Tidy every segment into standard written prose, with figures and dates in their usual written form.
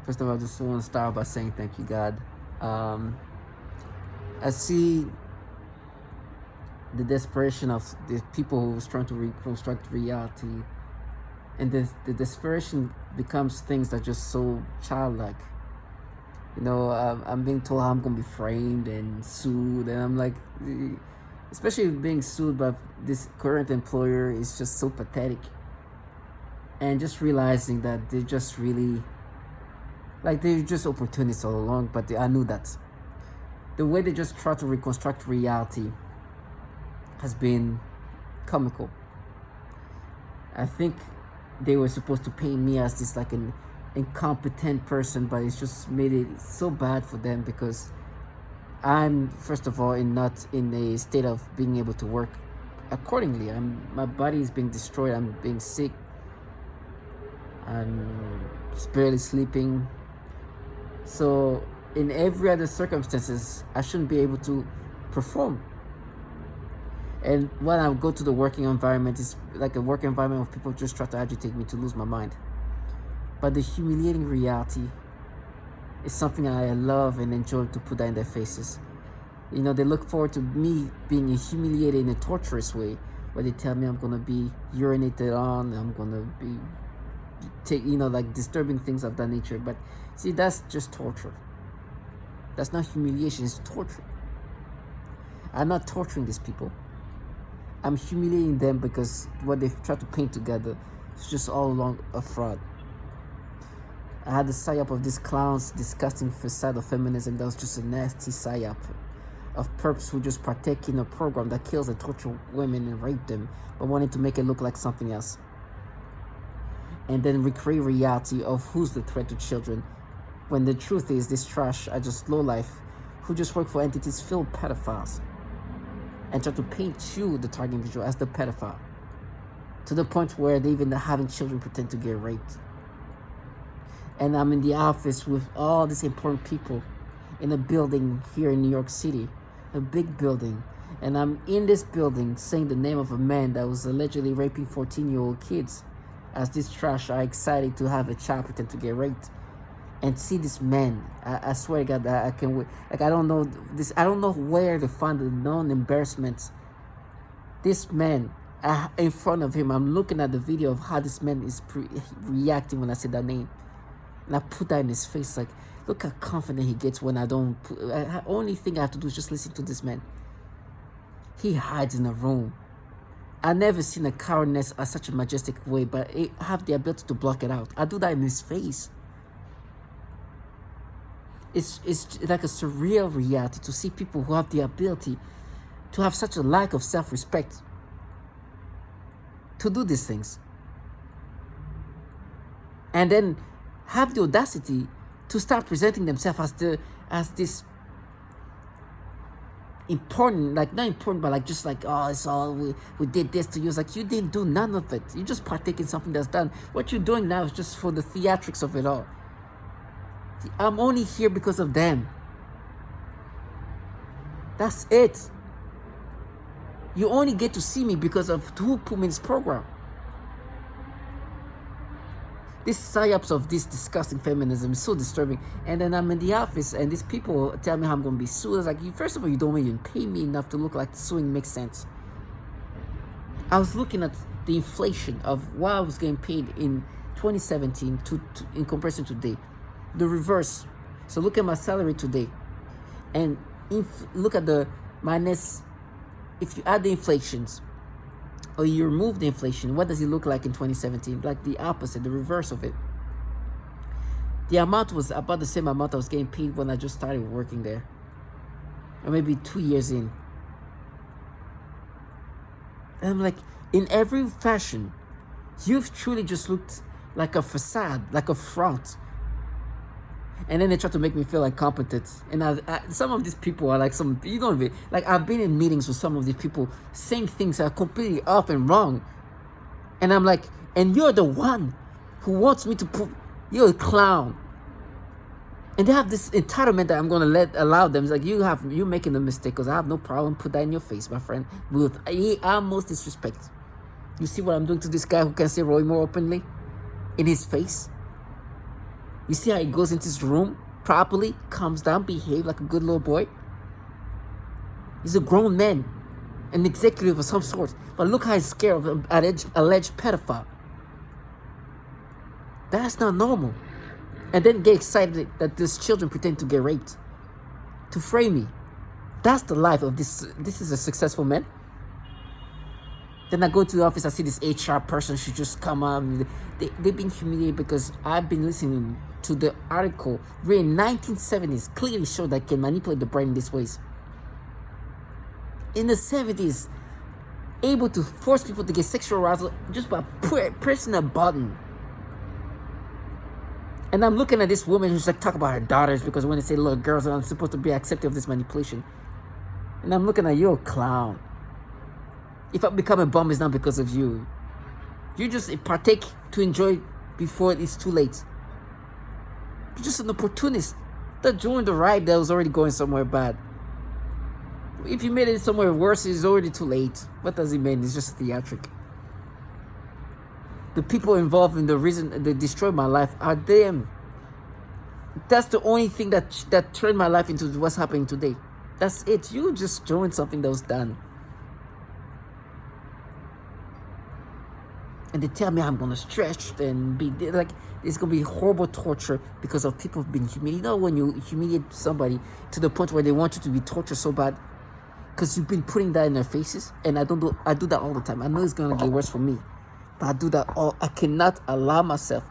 First of all, I just want to start by saying thank you, God. Um, I see the desperation of the people who's trying to reconstruct reality, and the desperation becomes things that are just so childlike. I'm being told how I'm gonna be framed and sued, and I'm like, especially being sued by this current employer is just so pathetic. And just realizing that they just really, like, they're just opportunists all along. But I knew that the way they just try to reconstruct reality has been comical. I think they were supposed to paint me as this like an incompetent person, but it's just made it so bad for them because I'm first of all not in a state of being able to work accordingly. My body is being destroyed. I'm being sick. I'm barely sleeping. So in every other circumstances, I shouldn't be able to perform. And when I go to the working environment, it's like a work environment of people just try to agitate me to lose my mind. But the humiliating reality is something I love and enjoy to put that in their faces. They look forward to me being humiliated in a torturous way, where they tell me I'm gonna be urinated on, I'm gonna be like disturbing things of that nature. But see, that's just torture. That's not humiliation, it's torture. I'm not torturing these people. I'm humiliating them because what they've tried to paint together is just all along a fraud. I had the psyop of these clowns discussing facade of feminism that was just a nasty psyop of perps who just partake in a program that kills and tortures women and rape them, but wanted to make it look like something else. And then recreate reality of who's the threat to children, when the truth is this trash are just lowlife who just work for entities filled pedophiles and try to paint you, the target individual, as the pedophile, to the point where they even having children pretend to get raped. And I'm in the office with all these important people in a building here in New York City, a big building, and I'm in this building saying the name of a man that was allegedly raping 14-year-old kids, as these trash are excited to have a child pretend to get raped. And see this man, I swear to God that I can wait. Like, I don't know where to find the non-embarrassment. This man, in front of him, I'm looking at the video of how this man is reacting when I say that name. And I put that in his face, like, look how confident he gets when I don't only thing I have to do is just listen to this man. He hides in a room. I've never seen a cowardness at such a majestic way, but I have the ability to block it out. I do that in his face. It's like a surreal reality to see people who have the ability to have such a lack of self-respect to do these things. And then have the audacity to start presenting themselves as this important, like not important, but like just like, oh, it's all we did this to you. It's like you didn't do none of it. You just partake in something that's done. What you're doing now is just for the theatrics of it all. I'm only here because of them. That's it. You only get to see me because of who put me in this program. This psyops of this disgusting feminism is so disturbing. And then I'm in the office and these people tell me how I'm going to be sued. It's like, first of all, you don't even pay me enough to look like suing makes sense. I was looking at the inflation of what I was getting paid in 2017 in comparison to today. The reverse. So look at my salary today, and look at the minus. If you add the inflations, or you remove the inflation, what does it look like in 2017? Like the opposite, the reverse of it. The amount was about the same amount I was getting paid when I just started working there, or maybe 2 years in. And I'm like, in every fashion, you've truly just looked like a facade, like a front. And then they try to make me feel like competent. And some of these people are like you don't even, like, I've been in meetings with some of these people saying things that are completely off and wrong. And I'm like, and you're the one who wants me to prove you're a clown. And they have this entitlement that I'm going to allow them. It's like, you're making a mistake, because I have no problem. Put that in your face, my friend. With utmost disrespect. You see what I'm doing to this guy who can say Roy more openly? In his face? You see how he goes into his room properly, calms down, behave like a good little boy? He's a grown man, an executive of some sort. But look how he's scared of an alleged pedophile. That's not normal. And then get excited that these children pretend to get raped. To frame me. That's the life of this. This is a successful man. Then I go to the office, I see this HR person, she just come on. They've been humiliated because I've been listening to the article written in 1970s, clearly show that can manipulate the brain in these ways. In the 70s, able to force people to get sexual arousal just by pressing a button. And I'm looking at this woman who's like talk about her daughters, because when they say little girls are supposed to be accepting of this manipulation. And I'm looking at you, a clown. If I become a bum, it's not because of you. You just partake to enjoy before it's too late. You're just an opportunist that joined the ride that was already going somewhere bad. If you made it somewhere worse, it's already too late. What does it mean? It's just theatric. The people involved in the reason they destroyed my life are them. That's the only thing that turned my life into what's happening today. That's it. You just joined something that was done. And they tell me I'm gonna stretch and be like, it's gonna be horrible torture because of people being humiliated. You know, when you humiliate somebody to the point where they want you to be tortured so bad, because you've been putting that in their faces. And I do that all the time. I know it's gonna get worse for me, but I do that all. I cannot allow myself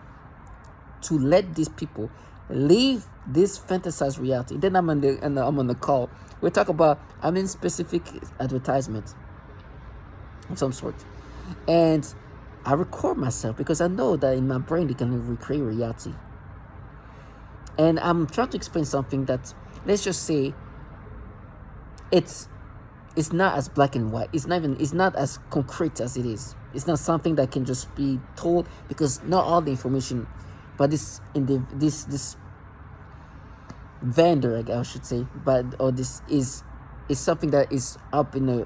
to let these people leave this fantasized reality. Then I'm on the call. We talk about, I'm in specific advertisement of some sort, and I record myself because I know that in my brain they can recreate reality. And I'm trying to explain something that, let's just say, it's not as black and white. It's not as concrete as it is. It's not something that can just be told, because not all the information, but this vendor, I should say, this is something that is up in a,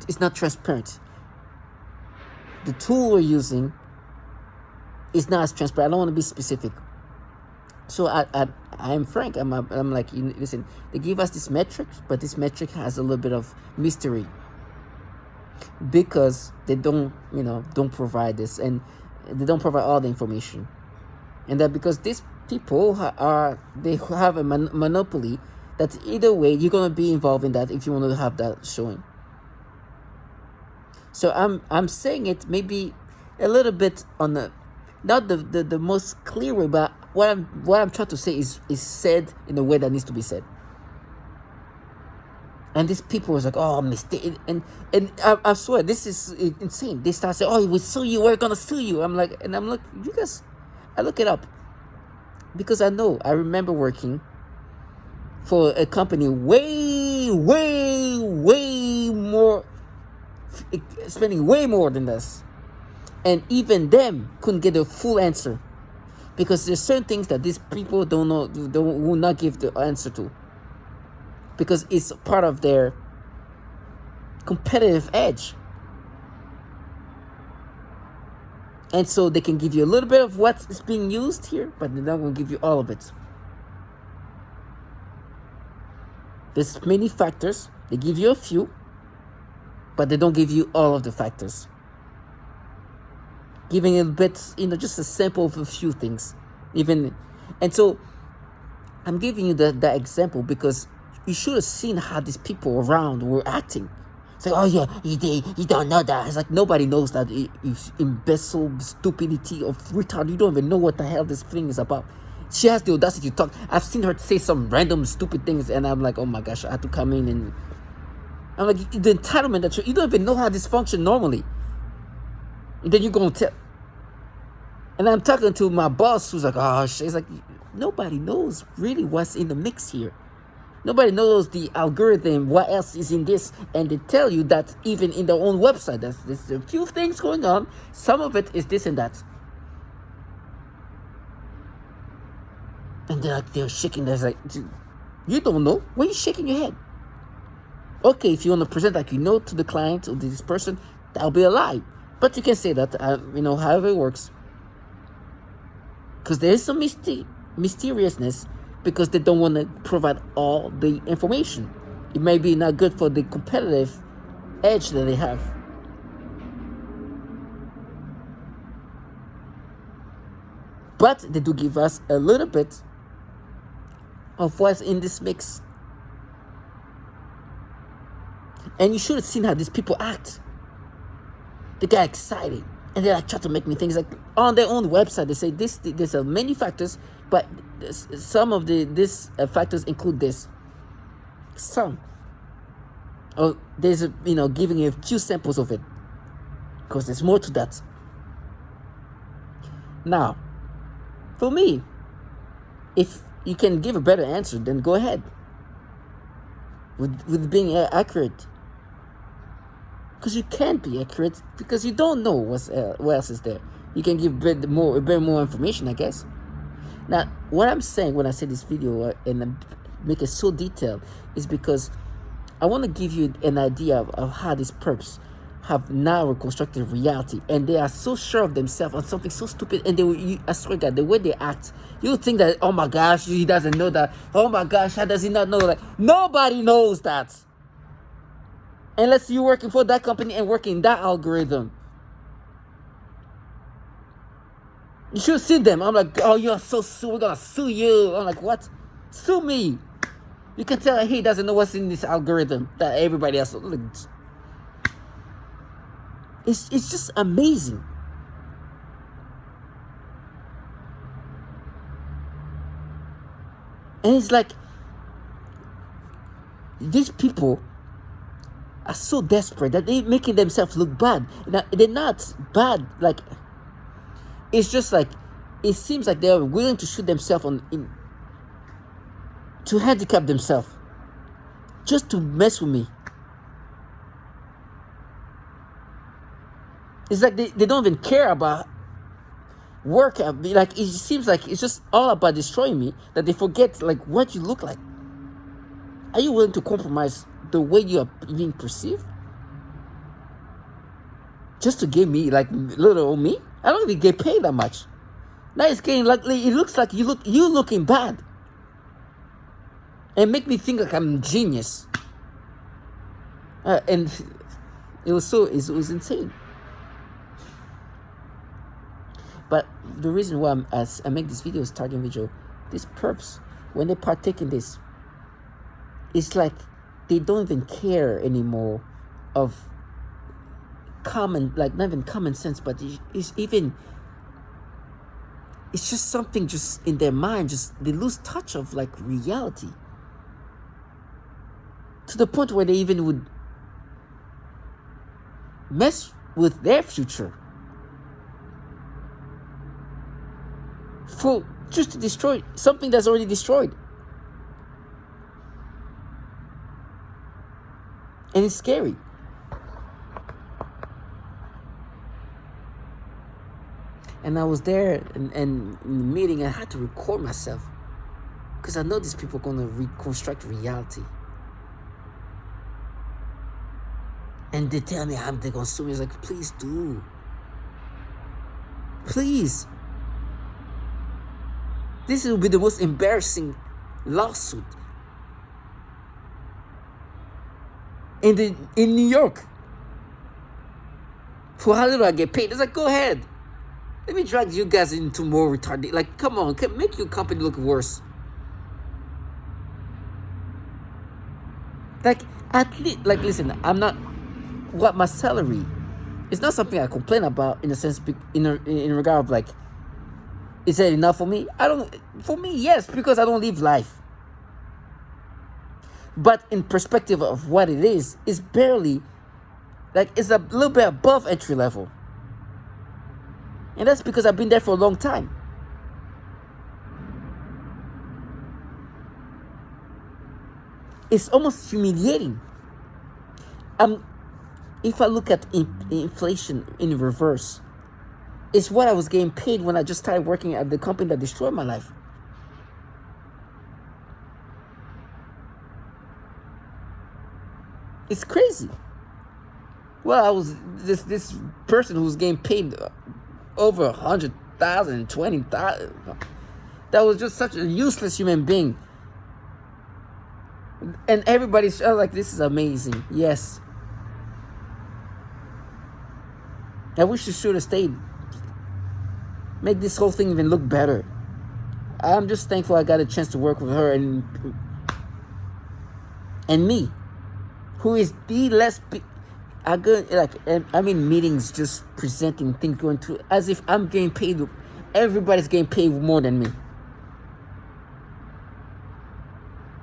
it's not transparent. The tool we're using is not as transparent. I don't want to be specific. So I am frank. I'm like, listen, they give us this metric, but this metric has a little bit of mystery, because they don't provide this, and they don't provide all the information. And that because these people they have a monopoly, that either way you're going to be involved in that if you want to have that showing. So I'm saying it maybe a little bit on the, not the most clear way, but what I'm trying to say is said in a way that needs to be said. And these people was like, oh, mistake, and I swear this is insane. They start saying, oh, we sue you, we're gonna sue you. I'm like, you guys, I look it up, because I remember working for a company way more, spending way more than this, and even them couldn't get a full answer, because there's certain things that these people will not give the answer to, because it's part of their competitive edge. And so they can give you a little bit of what is being used here, but they're not going to give you all of it. There's many factors. They give you a few, but they don't give you all of the factors. Giving a bit, just a sample of a few things. And so I'm giving you that example because you should have seen how these people around were acting. It's like, oh yeah, you don't know that. It's like, nobody knows that. It's imbecile stupidity of retard. You don't even know what the hell this thing is about. She has the audacity to talk. I've seen her say some random stupid things, and I'm like, oh my gosh, I had to come in, and I'm like, the entitlement that you don't even know how this functions normally. And then you're going to tell. And I'm talking to my boss, who's like, oh shit. It's like, nobody knows really what's in the mix here. Nobody knows the algorithm, what else is in this. And they tell you that even in their own website, there's a few things going on. Some of it is this and that. And they're shaking. They're like, you don't know? Why are you shaking your head? Okay, if you want to present like to the client or this person, that'll be a lie. But you can say that, however it works. Because there is some mysteriousness because they don't want to provide all the information. It may be not good for the competitive edge that they have. But they do give us a little bit of what's in this mix. And you should have seen how these people act. They get excited and they like try to make me things like on their own website. They say there's many factors, but some of these factors include this. Some. Oh, there's giving you a few samples of it because there's more to that. Now, for me, if you can give a better answer, then go ahead with being accurate. Because you can't be accurate because you don't know what else is there. You can give a bit more information, I guess. Now, what I'm saying when I say this video and make it so detailed is because I want to give you an idea of how these perps have now reconstructed reality, and they are so sure of themselves on something so stupid. And I swear God, the way they act, you think that, oh my gosh, he doesn't know that. Oh my gosh, how does he not know that? Nobody knows that. Unless you're working for that company and working that algorithm. You should see them. I'm like, oh, you're so we're gonna sue you. I'm like, what? Sue me. You can tell he doesn't know what's in this algorithm that everybody else. Like, it's just amazing. And it's like these people are so desperate that they're making themselves look bad. Now, they're not bad. Like, it's just like, it seems like they're willing to shoot themselves to handicap themselves just to mess with me. It's like they don't even care about work. Like, it seems like it's just all about destroying me, that they forget like what you look like. Are you willing to compromise the way you are being perceived just to give me like little old me? I don't even get paid that much. Now it's getting like, it looks like you looking bad and make me think like I'm a genius. And it was insane. But the reason why I make this video is targeting video, these perps, when they partake in this, it's like they don't even care anymore of common, like not even common sense, but it's just something just in their mind, just they lose touch of like reality. To the point where they even would mess with their future for just to destroy something that's already destroyed. And it's scary. And I was there and in the meeting, I had to record myself because I know these people are going to reconstruct reality. And they tell me they're going to sue me. It's like, please do. Please. This will be the most embarrassing lawsuit in New York. For how little I get paid. It's like, go ahead. Let me drag you guys into more retarded. Like, come on, make your company look worse. Like, at least, like, listen, I'm not, what my salary, it's not something I complain about in a sense, in regard of like, is that enough for me? For me, yes, because I don't live life. But in perspective of what it is, it's barely, like, it's a little bit above entry level. And that's because I've been there for a long time. It's almost humiliating. If I look at inflation in reverse, it's what I was getting paid when I just started working at the company that destroyed my life. It's crazy. Well, I was this person who was getting paid over 100,000, 20,000. that was just such a useless human being. And everybody's like, this is amazing. Yes. I wish she should have stayed. Make this whole thing even look better. I'm just thankful I got a chance to work with her and me, who is the less. I go like I'm in meetings, just presenting things, going through as if I'm getting paid. Everybody's getting paid more than me.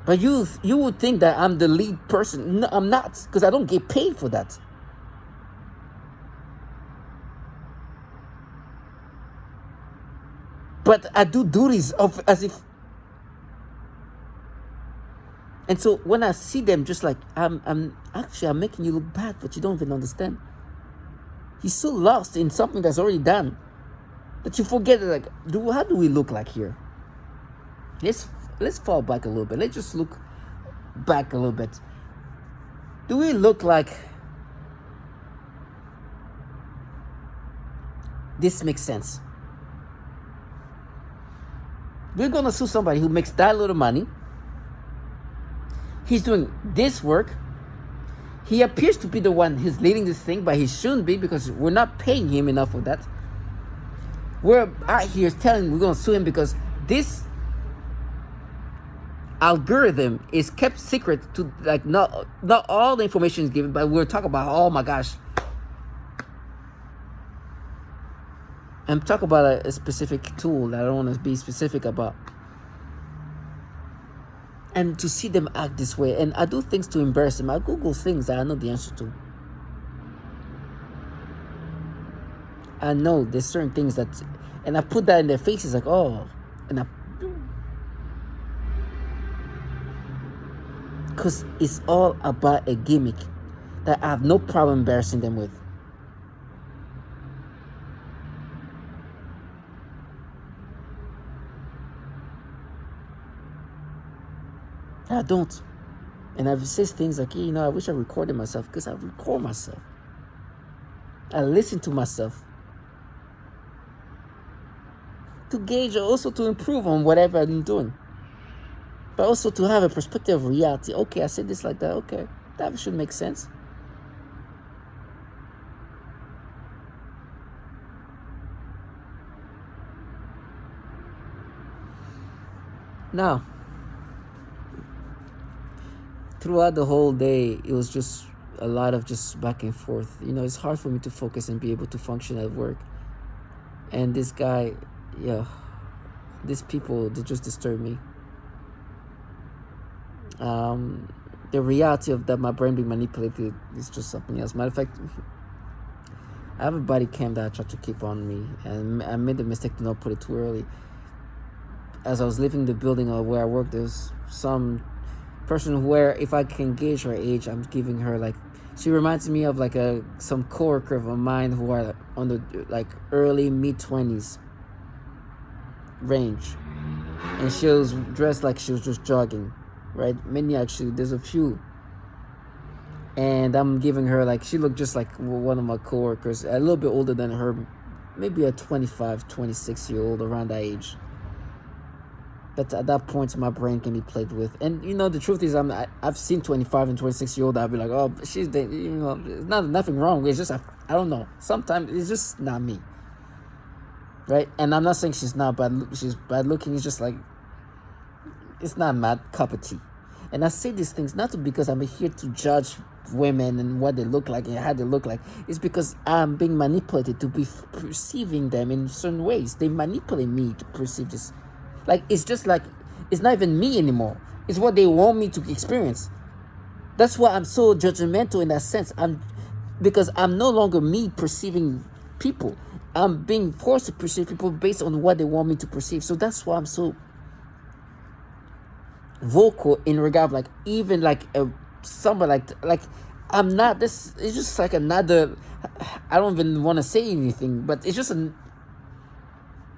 But you would think that I'm the lead person. No, I'm not, because I don't get paid for that. But I do duties of as if. And so when I see them, just like I'm making you look bad, but you don't even understand. You're so lost in something that's already done that you forget like, how do we look like here? Let's fall back a little bit. Let's just look back a little bit. Do we look like this makes sense? We're gonna sue somebody who makes that little money. He's doing this work. He appears to be the one who's leading this thing, but he shouldn't be, because we're not paying him enough for that. We're out here telling we're gonna sue him because this algorithm is kept secret to, like, not all the information is given, but we're talking about, oh my gosh. I'm talking about a specific tool that I don't want to be specific about. And to see them act this way, and I do things to embarrass them. I Google things that I know the answer to. I know there's certain things that, and I put that in their faces, like, oh, and because it's all about a gimmick that I have no problem embarrassing them with. I don't. And I've said things like, I wish I recorded myself, because I record myself. I listen to myself to gauge, or also to improve on whatever I'm doing. But also to have a perspective of reality. Okay, I said this like that. Okay, that should make sense. Now, throughout the whole day, it was just a lot of just back and forth. It's hard for me to focus and be able to function at work. And this guy, these people, they just disturb me. The reality of that, my brain being manipulated, is just something else. Matter of fact, I have a body cam that I tried to keep on me, and I made the mistake to not put it too early. As I was leaving the building where I work, there's some person where, if I can gauge her age, I'm giving her, like, she reminds me of like some coworker of mine who are on the early mid-20s range, and she was dressed like she was just jogging, right? Many, actually, there's a few. And I'm giving her, like, she looked just like one of my coworkers, a little bit older than her, maybe a 25, 26-year-old, around that age. But at that point, my brain can be played with. And, the truth is, I've seen 25 and 26-year-old. I'll be like, oh, she's, there's nothing wrong. It's just, I don't know. Sometimes it's just not me. Right? And I'm not saying she's not bad. She's bad looking. It's just like, it's not my cup of tea. And I say these things not because I'm here to judge women and what they look like and how they look like. It's because I'm being manipulated to be perceiving them in certain ways. They manipulate me to perceive this. Like, it's just like, it's not even me anymore. It's what they want me to experience. That's why I'm so judgmental in that sense. Because I'm no longer me perceiving people. I'm being forced to perceive people based on what they want me to perceive. So that's why I'm so vocal in regard, like, even like somebody like I'm not this. It's just like another. I don't even want to say anything, but it's just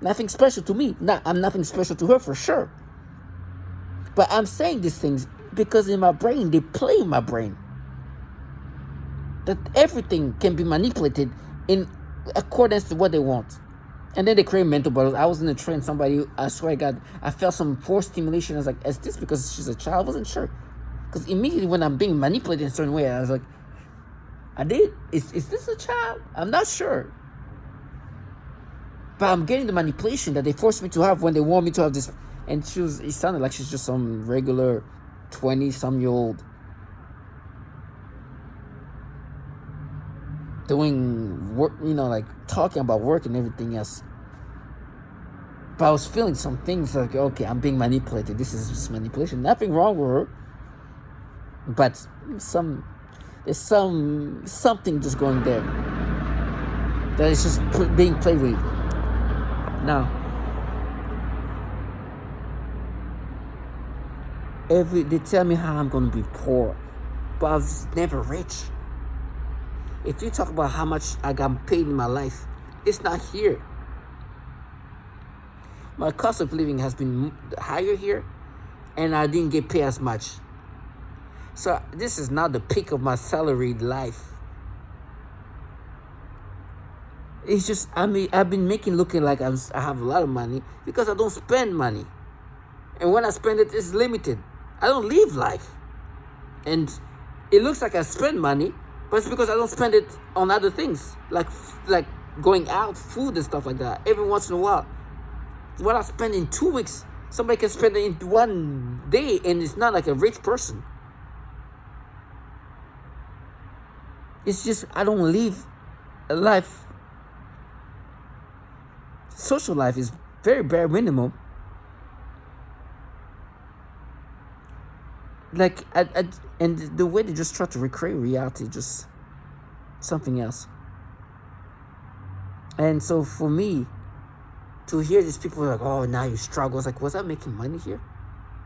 nothing special to me. I'm nothing special to her, for sure. But I'm saying these things because in my brain, they play in my brain. That everything can be manipulated in accordance to what they want. And then they create mental battles. I was in a train, somebody, I swear to God, I felt some forced stimulation. I was like, is this because she's a child? I wasn't sure. Because immediately when I'm being manipulated in a certain way, I was like, is this a child? I'm not sure. But I'm getting the manipulation that they forced me to have when they want me to have this. And it sounded like she's just some regular 20-some-year-old doing work, like talking about work and everything else. But I was feeling some things like, okay, I'm being manipulated. This is just manipulation. Nothing wrong with her. But there's something just going there that is just being played with. Now, they tell me how I'm gonna be poor, but I was never rich. If you talk about how much I got paid in my life, it's not here. My cost of living has been higher here, and I didn't get paid as much. So this is not the peak of my salaried life. It's just, I've been making looking like I have a lot of money because I don't spend money. And when I spend it, it's limited. I don't live life. And it looks like I spend money, but it's because I don't spend it on other things, like going out, food and stuff like that. Every once in a while. What I spend in 2 weeks, somebody can spend it in 1 day, and it's not like a rich person. It's just, I don't live a life. Social life is very bare minimum. Like, and the way they just try to recreate reality, just something else. And so for me, to hear these people like, oh, now you struggle, I was like, was I making money here?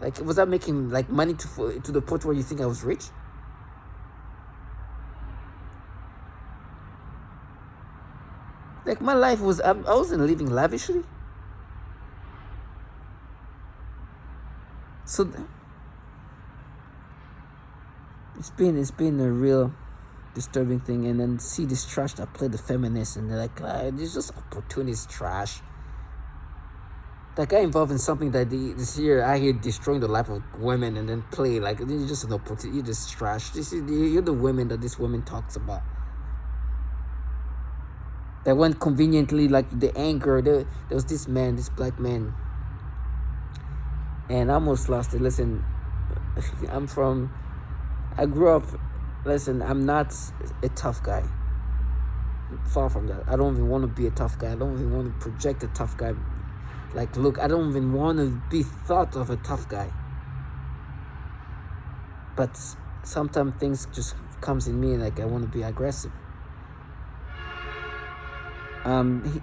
Like, was I making like money to the point where you think I was rich? Like, my life was, I wasn't living lavishly. So it's been a real disturbing thing. And then see this trash that play the feminists, and they're like, it's just opportunist trash. That guy involved in something that this year I hear destroying the life of women, and then play like it's just an opportunity. You're just trash. You're the women that this woman talks about. That went conveniently, like the anger. There was this black man, and I almost lost it. Listen, I grew up. Listen, I'm not a tough guy. Far from that. I don't even want to be a tough guy. I don't even want to project a tough guy. Like, look, I don't even want to be thought of a tough guy. But sometimes things just comes in me, like I want to be aggressive.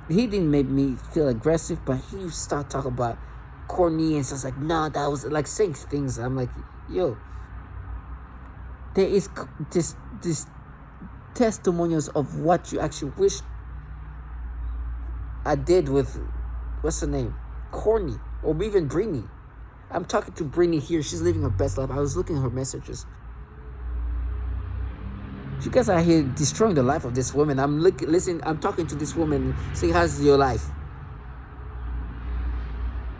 He didn't make me feel aggressive, but he start talking about corny and stuff like, nah, that was like saying things. I'm like, yo, there is this testimonials of what you actually wish I did with, what's her name? Corny, or even Britney. I'm talking to Britney here. She's living her best life. I was looking at her messages. You guys are here destroying the life of this woman. I'm talking to this woman, saying, how's your life?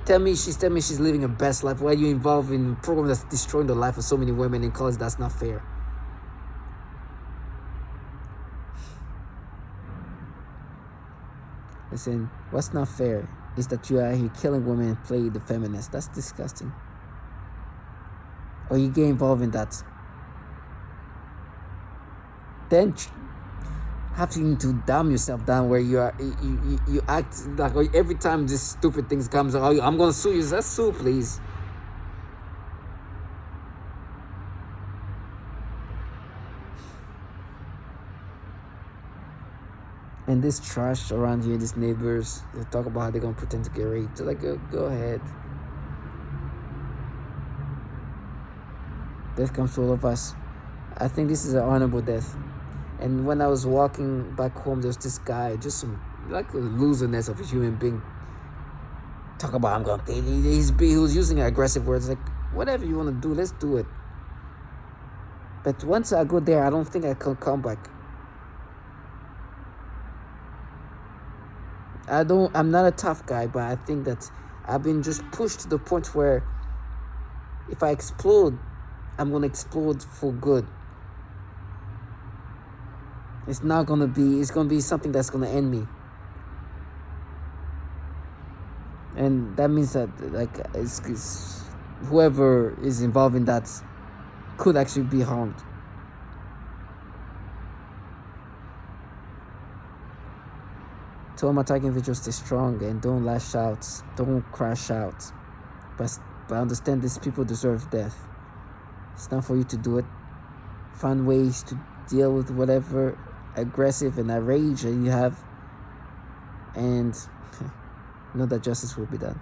Tell me she's living her best life. Why are you involved in a program that's destroying the life of so many women in college? That's not fair. Listen, what's not fair is that you are here killing women and play the feminist. That's disgusting. Or you get involved in that. Then having to dumb yourself down where you act like every time this stupid things comes, oh, I'm gonna sue you. Let's sue, please. And this trash around here, these neighbors, they talk about how they're gonna pretend to get raped. They're like, go ahead. Death comes to all of us. I think this is an honorable death. And when I was walking back home, there's this guy, just some like a loserness of a human being. Talk about I'm gonna. He was using aggressive words like, whatever you want to do, let's do it. But once I go there, I don't think I can come back. I'm not a tough guy, but I think that I've been just pushed to the point where if I explode, I'm gonna explode for good. It's gonna be something that's gonna end me. And that means that like it's whoever is involved in that could actually be harmed. To all my target individuals, stay strong and don't lash out, don't crash out. But understand these people deserve death. It's time for you to do it. Find ways to deal with whatever aggressive and rage that you have, and know that justice will be done.